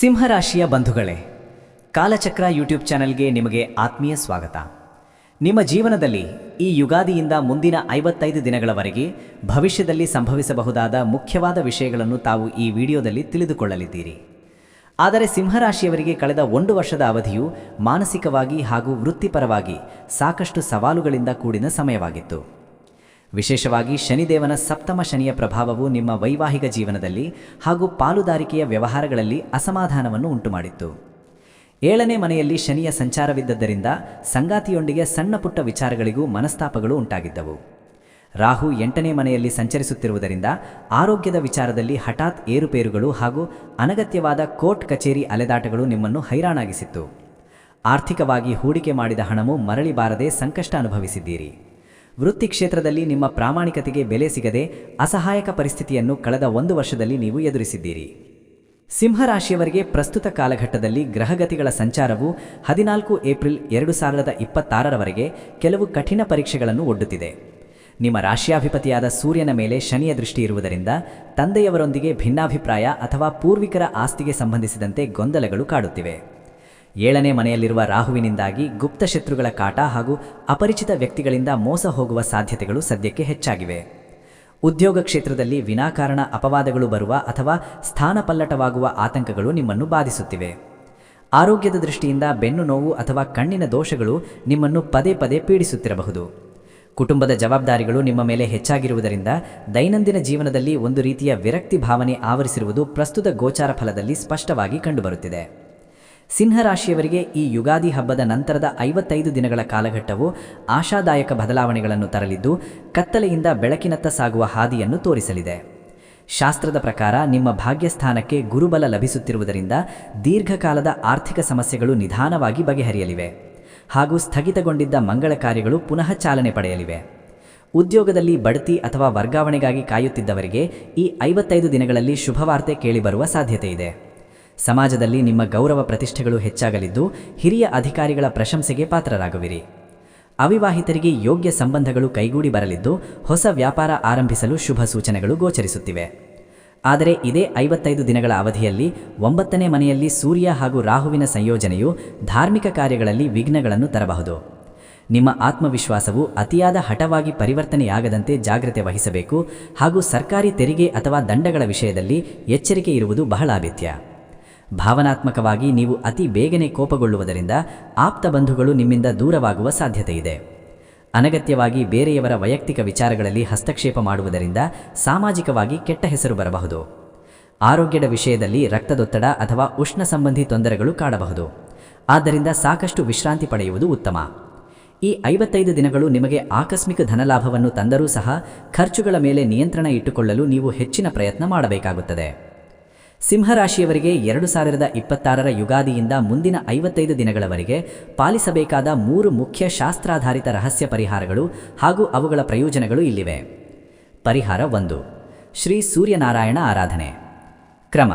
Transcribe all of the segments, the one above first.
ಸಿಂಹರಾಶಿಯ ಬಂಧುಗಳೇ, ಕಾಲಚಕ್ರ ಯೂಟ್ಯೂಬ್ ಚಾನೆಲ್ಗೆ ನಿಮಗೆ ಆತ್ಮೀಯ ಸ್ವಾಗತ. ನಿಮ್ಮ ಜೀವನದಲ್ಲಿ ಈ ಯುಗಾದಿಯಿಂದ ಮುಂದಿನ 55 ದಿನಗಳವರೆಗೆ ಭವಿಷ್ಯದಲ್ಲಿ ಸಂಭವಿಸಬಹುದಾದ ಮುಖ್ಯವಾದ ವಿಷಯಗಳನ್ನು ತಾವು ಈ ವಿಡಿಯೋದಲ್ಲಿ ತಿಳಿದುಕೊಳ್ಳಲಿದ್ದೀರಿ. ಆದರೆ ಸಿಂಹರಾಶಿಯವರಿಗೆ ಕಳೆದ 1 ವರ್ಷದ ಅವಧಿಯು ಮಾನಸಿಕವಾಗಿ ಹಾಗೂ ವೃತ್ತಿಪರವಾಗಿ ಸಾಕಷ್ಟು ಸವಾಲುಗಳಿಂದ ಕೂಡಿನ ಸಮಯವಾಗಿತ್ತು. ವಿಶೇಷವಾಗಿ ಶನಿದೇವನ ಸಪ್ತಮ ಶನಿಯ ಪ್ರಭಾವವು ನಿಮ್ಮ ವೈವಾಹಿಕ ಜೀವನದಲ್ಲಿ ಹಾಗೂ ಪಾಲುದಾರಿಕೆಯ ವ್ಯವಹಾರಗಳಲ್ಲಿ ಅಸಮಾಧಾನವನ್ನು ಉಂಟುಮಾಡಿತ್ತು. 7ನೇ ಮನೆಯಲ್ಲಿ ಶನಿಯ ಸಂಚಾರವಿದ್ದದ್ದರಿಂದ ಸಂಗಾತಿಯೊಂದಿಗೆ ಸಣ್ಣ ಪುಟ್ಟ ವಿಚಾರಗಳಿಗೂ ಮನಸ್ತಾಪಗಳು ಉಂಟಾಗಿದ್ದವು. ರಾಹು 8ನೇ ಮನೆಯಲ್ಲಿ ಸಂಚರಿಸುತ್ತಿರುವುದರಿಂದ ಆರೋಗ್ಯದ ವಿಚಾರದಲ್ಲಿ ಹಠಾತ್ ಏರುಪೇರುಗಳು ಹಾಗೂ ಅನಗತ್ಯವಾದ ಕೋರ್ಟ್ ಕಚೇರಿ ಅಲೆದಾಟಗಳು ನಿಮ್ಮನ್ನು ಹೈರಾಣಾಗಿಸಿತ್ತು. ಆರ್ಥಿಕವಾಗಿ ಹೂಡಿಕೆ ಮಾಡಿದ ಹಣವು ಮರಳಿ ಬಾರದೆ ಸಂಕಷ್ಟ ಅನುಭವಿಸಿದ್ದೀರಿ. ವೃತ್ತಿ ಕ್ಷೇತ್ರದಲ್ಲಿ ನಿಮ್ಮ ಪ್ರಾಮಾಣಿಕತೆಗೆ ಬೆಲೆ ಸಿಗದೆ ಅಸಹಾಯಕ ಪರಿಸ್ಥಿತಿಯನ್ನು ಕಳೆದ 1 ವರ್ಷದಲ್ಲಿ ನೀವು ಎದುರಿಸಿದ್ದೀರಿ. ಸಿಂಹರಾಶಿಯವರಿಗೆ ಪ್ರಸ್ತುತ ಕಾಲಘಟ್ಟದಲ್ಲಿ ಗ್ರಹಗತಿಗಳ ಸಂಚಾರವು 14 ಏಪ್ರಿಲ್ 2026ರವರೆಗೆ ಕೆಲವು ಕಠಿಣ ಪರೀಕ್ಷೆಗಳನ್ನು ಒಡ್ಡುತ್ತಿದೆ. ನಿಮ್ಮ ರಾಶಿಯಾಧಿಪತಿಯಾದ ಸೂರ್ಯನ ಮೇಲೆ ಶನಿಯ ದೃಷ್ಟಿ ಇರುವುದರಿಂದ ತಂದೆಯವರೊಂದಿಗೆ ಭಿನ್ನಾಭಿಪ್ರಾಯ ಅಥವಾ ಪೂರ್ವಿಕರ ಆಸ್ತಿಗೆ ಸಂಬಂಧಿಸಿದಂತೆ ಗೊಂದಲಗಳು ಕಾಡುತ್ತಿವೆ. 7ನೇ ಮನೆಯಲ್ಲಿರುವ ರಾಹುವಿನಿಂದಾಗಿ ಗುಪ್ತ ಶತ್ರುಗಳ ಕಾಟ ಹಾಗೂ ಅಪರಿಚಿತ ವ್ಯಕ್ತಿಗಳಿಂದ ಮೋಸ ಹೋಗುವ ಸಾಧ್ಯತೆಗಳು ಸದ್ಯಕ್ಕೆ ಹೆಚ್ಚಾಗಿವೆ. ಉದ್ಯೋಗ ಕ್ಷೇತ್ರದಲ್ಲಿ ವಿನಾಕಾರಣ ಅಪವಾದಗಳು ಬರುವ ಅಥವಾ ಸ್ಥಾನಪಲ್ಲಟವಾಗುವ ಆತಂಕಗಳು ನಿಮ್ಮನ್ನು ಬಾಧಿಸುತ್ತಿವೆ. ಆರೋಗ್ಯದ ದೃಷ್ಟಿಯಿಂದ ಬೆನ್ನು ನೋವು ಅಥವಾ ಕಣ್ಣಿನ ದೋಷಗಳು ನಿಮ್ಮನ್ನು ಪದೇ ಪದೇ ಪೀಡಿಸುತ್ತಿರಬಹುದು. ಕುಟುಂಬದ ಜವಾಬ್ದಾರಿಗಳು ನಿಮ್ಮ ಮೇಲೆ ಹೆಚ್ಚಾಗಿರುವುದರಿಂದ ದೈನಂದಿನ ಜೀವನದಲ್ಲಿ ಒಂದು ರೀತಿಯ ವಿರಕ್ತಿ ಭಾವನೆ ಆವರಿಸಿರುವುದು ಪ್ರಸ್ತುತ ಗೋಚಾರ ಫಲದಲ್ಲಿ ಸ್ಪಷ್ಟವಾಗಿ ಕಂಡುಬರುತ್ತಿದೆ. ಸಿಂಹರಾಶಿಯವರಿಗೆ ಈ ಯುಗಾದಿ ಹಬ್ಬದ ನಂತರದ 55 ದಿನಗಳ ಕಾಲಘಟ್ಟವು ಆಶಾದಾಯಕ ಬದಲಾವಣೆಗಳನ್ನು ತರಲಿದ್ದು ಕತ್ತಲೆಯಿಂದ ಬೆಳಕಿನತ್ತ ಸಾಗುವ ಹಾದಿಯನ್ನು ತೋರಿಸಲಿದೆ. ಶಾಸ್ತ್ರದ ಪ್ರಕಾರ ನಿಮ್ಮ ಭಾಗ್ಯಸ್ಥಾನಕ್ಕೆ ಗುರುಬಲ ಲಭಿಸುತ್ತಿರುವುದರಿಂದ ದೀರ್ಘಕಾಲದ ಆರ್ಥಿಕ ಸಮಸ್ಯೆಗಳು ನಿಧಾನವಾಗಿ ಬಗೆಹರಿಯಲಿವೆ ಹಾಗೂ ಸ್ಥಗಿತಗೊಂಡಿದ್ದ ಮಂಗಳ ಕಾರ್ಯಗಳು ಪುನಃ ಚಾಲನೆ ಪಡೆಯಲಿವೆ. ಉದ್ಯೋಗದಲ್ಲಿ ಬಡ್ತಿ ಅಥವಾ ವರ್ಗಾವಣೆಗಾಗಿ ಕಾಯುತ್ತಿದ್ದವರಿಗೆ ಈ 55 ದಿನಗಳಲ್ಲಿ ಶುಭವಾರ್ತೆ ಕೇಳಿಬರುವ ಸಾಧ್ಯತೆ ಇದೆ. ಸಮಾಜದಲ್ಲಿ ನಿಮ್ಮ ಗೌರವ ಪ್ರತಿಷ್ಠೆಗಳು ಹೆಚ್ಚಾಗಲಿದ್ದು ಹಿರಿಯ ಅಧಿಕಾರಿಗಳ ಪ್ರಶಂಸೆಗೆ ಪಾತ್ರರಾಗುವಿರಿ. ಅವಿವಾಹಿತರಿಗೆ ಯೋಗ್ಯ ಸಂಬಂಧಗಳು ಕೈಗೂಡಿ ಬರಲಿದ್ದು ಹೊಸ ವ್ಯಾಪಾರ ಆರಂಭಿಸಲು ಶುಭ ಸೂಚನೆಗಳು ಗೋಚರಿಸುತ್ತಿವೆ. ಆದರೆ ಇದೇ 55 ದಿನಗಳ ಅವಧಿಯಲ್ಲಿ 9ನೇ ಮನೆಯಲ್ಲಿ ಸೂರ್ಯ ಹಾಗೂ ರಾಹುವಿನ ಸಂಯೋಜನೆಯು ಧಾರ್ಮಿಕ ಕಾರ್ಯಗಳಲ್ಲಿ ವಿಘ್ನಗಳನ್ನು ತರಬಹುದು. ನಿಮ್ಮ ಆತ್ಮವಿಶ್ವಾಸವು ಅತಿಯಾದ ಹಠವಾಗಿ ಪರಿವರ್ತನೆಯಾಗದಂತೆ ಜಾಗ್ರತೆ ವಹಿಸಬೇಕು ಹಾಗೂ ಸರ್ಕಾರಿ ತೆರಿಗೆ ಅಥವಾ ದಂಡಗಳ ವಿಷಯದಲ್ಲಿ ಎಚ್ಚರಿಕೆ ಇರುವುದು ಬಹಳ ಅಗತ್ಯ. ಭಾವನಾತ್ಮಕವಾಗಿ ನೀವು ಅತಿ ಬೇಗನೆ ಕೋಪಗೊಳ್ಳುವುದರಿಂದ ಆಪ್ತ ಬಂಧುಗಳು ನಿಮ್ಮಿಂದ ದೂರವಾಗುವ ಸಾಧ್ಯತೆ ಇದೆ. ಅನಗತ್ಯವಾಗಿ ಬೇರೆಯವರ ವೈಯಕ್ತಿಕ ವಿಚಾರಗಳಲ್ಲಿ ಹಸ್ತಕ್ಷೇಪ ಮಾಡುವುದರಿಂದ ಸಾಮಾಜಿಕವಾಗಿ ಕೆಟ್ಟ ಹೆಸರು ಬರಬಹುದು. ಆರೋಗ್ಯದ ವಿಷಯದಲ್ಲಿ ರಕ್ತದೊತ್ತಡ ಅಥವಾ ಉಷ್ಣ ಸಂಬಂಧಿ ತೊಂದರೆಗಳು ಕಾಡಬಹುದು. ಆದ್ದರಿಂದ ಸಾಕಷ್ಟು ವಿಶ್ರಾಂತಿ ಪಡೆಯುವುದು ಉತ್ತಮ. ಈ 55 ದಿನಗಳು ನಿಮಗೆ ಆಕಸ್ಮಿಕ ಧನಲಾಭವನ್ನು ತಂದರೂ ಸಹ ಖರ್ಚುಗಳ ಮೇಲೆ ನಿಯಂತ್ರಣ ಇಟ್ಟುಕೊಳ್ಳಲು ನೀವು ಹೆಚ್ಚಿನ ಪ್ರಯತ್ನ ಮಾಡಬೇಕಾಗುತ್ತದೆ. ಸಿಂಹರಾಶಿಯವರಿಗೆ 2026ರ ಯುಗಾದಿಯಿಂದ ಮುಂದಿನ 55 ದಿನಗಳವರೆಗೆ ಪಾಲಿಸಬೇಕಾದ 3 ಮುಖ್ಯ ಶಾಸ್ತ್ರಾಧಾರಿತ ರಹಸ್ಯ ಪರಿಹಾರಗಳು ಹಾಗೂ ಅವುಗಳ ಪ್ರಯೋಜನಗಳು ಇಲ್ಲಿವೆ. ಪರಿಹಾರ 1. ಶ್ರೀ ಸೂರ್ಯನಾರಾಯಣ ಆರಾಧನೆ. ಕ್ರಮ: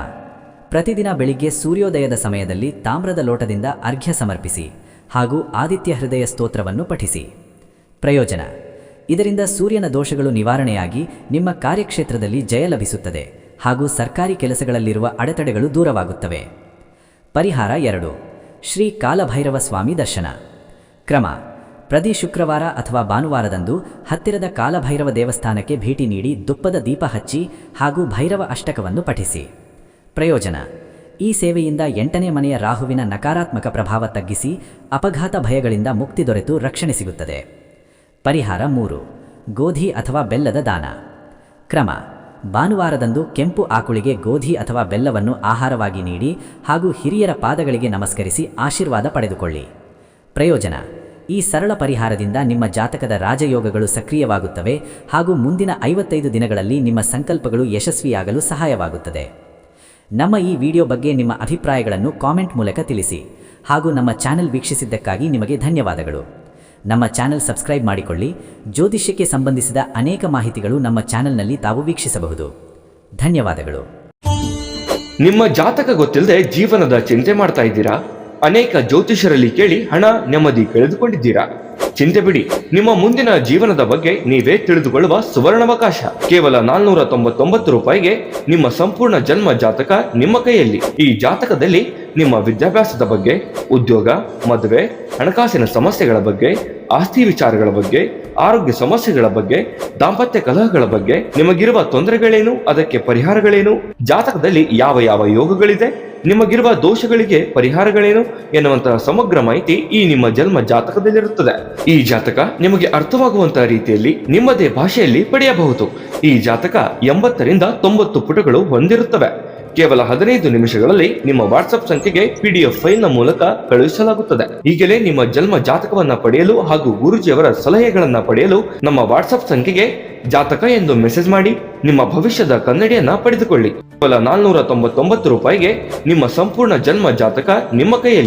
ಪ್ರತಿದಿನ ಬೆಳಿಗ್ಗೆ ಸೂರ್ಯೋದಯದ ಸಮಯದಲ್ಲಿ ತಾಮ್ರದ ಲೋಟದಿಂದ ಅರ್ಘ್ಯ ಸಮರ್ಪಿಸಿ ಹಾಗೂ ಆದಿತ್ಯ ಹೃದಯ ಸ್ತೋತ್ರವನ್ನು ಪಠಿಸಿ. ಪ್ರಯೋಜನ: ಇದರಿಂದ ಸೂರ್ಯನ ದೋಷಗಳು ನಿವಾರಣೆಯಾಗಿ ನಿಮ್ಮ ಕಾರ್ಯಕ್ಷೇತ್ರದಲ್ಲಿ ಜಯ ಲಭಿಸುತ್ತದೆ ಹಾಗೂ ಸರ್ಕಾರಿ ಕೆಲಸಗಳಲ್ಲಿರುವ ಅಡೆತಡೆಗಳು ದೂರವಾಗುತ್ತವೆ. ಪರಿಹಾರ 2. ಶ್ರೀ ಕಾಲಭೈರವ ಸ್ವಾಮಿ ದರ್ಶನ. ಕ್ರಮ: ಪ್ರತಿ ಶುಕ್ರವಾರ ಅಥವಾ ಭಾನುವಾರದಂದು ಹತ್ತಿರದ ಕಾಲಭೈರವ ದೇವಸ್ಥಾನಕ್ಕೆ ಭೇಟಿ ನೀಡಿ ದುಪ್ಪದ ದೀಪ ಹಚ್ಚಿ ಹಾಗೂ ಭೈರವ ಅಷ್ಟಕವನ್ನು ಪಠಿಸಿ. ಪ್ರಯೋಜನ: ಈ ಸೇವೆಯಿಂದ 8ನೇ ಮನೆಯ ರಾಹುವಿನ ನಕಾರಾತ್ಮಕ ಪ್ರಭಾವ ತಗ್ಗಿಸಿ ಅಪಘಾತ ಭಯಗಳಿಂದ ಮುಕ್ತಿ ದೊರೆತು ರಕ್ಷಣೆ ಸಿಗುತ್ತದೆ. ಪರಿಹಾರ 3. ಗೋಧಿ ಅಥವಾ ಬೆಲ್ಲದ ದಾನ. ಕ್ರಮ: ಭಾನುವಾರದಂದು ಕೆಂಪು ಆಕುಳಿಗೆ ಗೋಧಿ ಅಥವಾ ಬೆಲ್ಲವನ್ನು ಆಹಾರವಾಗಿ ನೀಡಿ ಹಾಗೂ ಹಿರಿಯರ ಪಾದಗಳಿಗೆ ನಮಸ್ಕರಿಸಿ ಆಶೀರ್ವಾದ ಪಡೆದುಕೊಳ್ಳಿ. ಪ್ರಯೋಜನ: ಈ ಸರಳ ಪರಿಹಾರದಿಂದ ನಿಮ್ಮ ಜಾತಕದ ರಾಜಯೋಗಗಳು ಸಕ್ರಿಯವಾಗುತ್ತವೆ ಹಾಗೂ ಮುಂದಿನ 55 ದಿನಗಳಲ್ಲಿ ನಿಮ್ಮ ಸಂಕಲ್ಪಗಳು ಯಶಸ್ವಿಯಾಗಲು ಸಹಾಯವಾಗುತ್ತದೆ. ನಮ್ಮ ಈ ವಿಡಿಯೋ ಬಗ್ಗೆ ನಿಮ್ಮ ಅಭಿಪ್ರಾಯಗಳನ್ನು ಕಾಮೆಂಟ್ ಮೂಲಕ ತಿಳಿಸಿ ಹಾಗೂ ನಮ್ಮ ಚಾನೆಲ್ ವೀಕ್ಷಿಸಿದ್ದಕ್ಕಾಗಿ ನಿಮಗೆ ಧನ್ಯವಾದಗಳು. ನಮ್ಮ ಚಾನೆಲ್ ಸಬ್ಸ್ಕ್ರೈಬ್ ಮಾಡಿಕೊಳ್ಳಿ. ಜ್ಯೋತಿಷ್ಯಕ್ಕೆ ಸಂಬಂಧಿಸಿದ ಅನೇಕ ಮಾಹಿತಿಗಳು ನಮ್ಮ ಚಾನೆಲ್ನಲ್ಲಿ ತಾವು ವೀಕ್ಷಿಸಬಹುದು. ಧನ್ಯವಾದಗಳು. ನಿಮ್ಮ ಜಾತಕ ಗೊತ್ತಿಲ್ಲದೆ ಜೀವನದ ಚಿಂತೆ ಮಾಡ್ತಾ ಇದ್ದೀರಾ? ಅನೇಕ ಜ್ಯೋತಿಷರಲ್ಲಿ ಕೇಳಿ ಹಣ ನೆಮ್ಮದಿ ಕಳೆದುಕೊಂಡಿದ್ದೀರಾ? ಚಿಂತೆ ಬಿಡಿ, ನಿಮ್ಮ ಮುಂದಿನ ಜೀವನದ ಬಗ್ಗೆ ನೀವೇ ತಿಳಿದುಕೊಳ್ಳುವ ಸುವರ್ಣಾವಕಾಶ. ಕೇವಲ 499 ರೂಪಾಯಿಗೆ ನಿಮ್ಮ ಸಂಪೂರ್ಣ ಜನ್ಮ ಜಾತಕ ನಿಮ್ಮ ಕೈಯಲ್ಲಿ. ಈ ಜಾತಕದಲ್ಲಿ ನಿಮ್ಮ ವಿದ್ಯಾಭ್ಯಾಸದ ಬಗ್ಗೆ, ಉದ್ಯೋಗ, ಮದುವೆ, ಹಣಕಾಸಿನ ಸಮಸ್ಯೆಗಳ ಬಗ್ಗೆ, ಆಸ್ತಿ ವಿಚಾರಗಳ ಬಗ್ಗೆ, ಆರೋಗ್ಯ ಸಮಸ್ಯೆಗಳ ಬಗ್ಗೆ, ದಾಂಪತ್ಯ ಕಲಹಗಳ ಬಗ್ಗೆ, ನಿಮಗಿರುವ ತೊಂದರೆಗಳೇನು, ಅದಕ್ಕೆ ಪರಿಹಾರಗಳೇನು, ಜಾತಕದಲ್ಲಿ ಯಾವ ಯಾವ ಯೋಗಗಳಿದೆ, ನಿಮಗಿರುವ ದೋಷಗಳಿಗೆ ಪರಿಹಾರಗಳೇನು ಎನ್ನುವಂತಹ ಸಮಗ್ರ ಮಾಹಿತಿ ಈ ನಿಮ್ಮ ಜನ್ಮ ಜಾತಕದಲ್ಲಿರುತ್ತದೆ. ಈ ಜಾತಕ ನಿಮಗೆ ಅರ್ಥವಾಗುವಂತಹ ರೀತಿಯಲ್ಲಿ ನಿಮ್ಮದೇ ಭಾಷೆಯಲ್ಲಿ ಪಡೆಯಬಹುದು. ಈ ಜಾತಕ 80ರಿಂದ 90 ಪುಟಗಳು ಹೊಂದಿರುತ್ತವೆ. ಕೇವಲ 15 ನಿಮಿಷಗಳಲ್ಲಿ ನಿಮ್ಮ ವಾಟ್ಸ್ಆಪ್ ಸಂಖ್ಯೆಗೆ PDF ಫೈಲ್ ನ ಮೂಲಕ ಕಳುಹಿಸಲಾಗುತ್ತದೆ. ಈಗಲೇ ನಿಮ್ಮ ಜನ್ಮ ಜಾತಕವನ್ನ ಪಡೆಯಲು ಹಾಗೂ ಗುರುಜಿಯವರ ಸಲಹೆಗಳನ್ನ ಪಡೆಯಲು ನಮ್ಮ ವಾಟ್ಸ್ಆಪ್ ಸಂಖ್ಯೆಗೆ ಜಾತಕ ಎಂದು ಮೆಸೇಜ್ ಮಾಡಿ ನಿಮ್ಮ ಭವಿಷ್ಯದ ಕನ್ನಡಿಯನ್ನ ಪಡೆದುಕೊಳ್ಳಿ. ಕೇವಲ 499 ರೂಪಾಯಿಗೆ ನಿಮ್ಮ ಸಂಪೂರ್ಣ ಜನ್ಮ ಜಾತಕ ನಿಮ್ಮ ಕೈಯಲ್ಲಿ.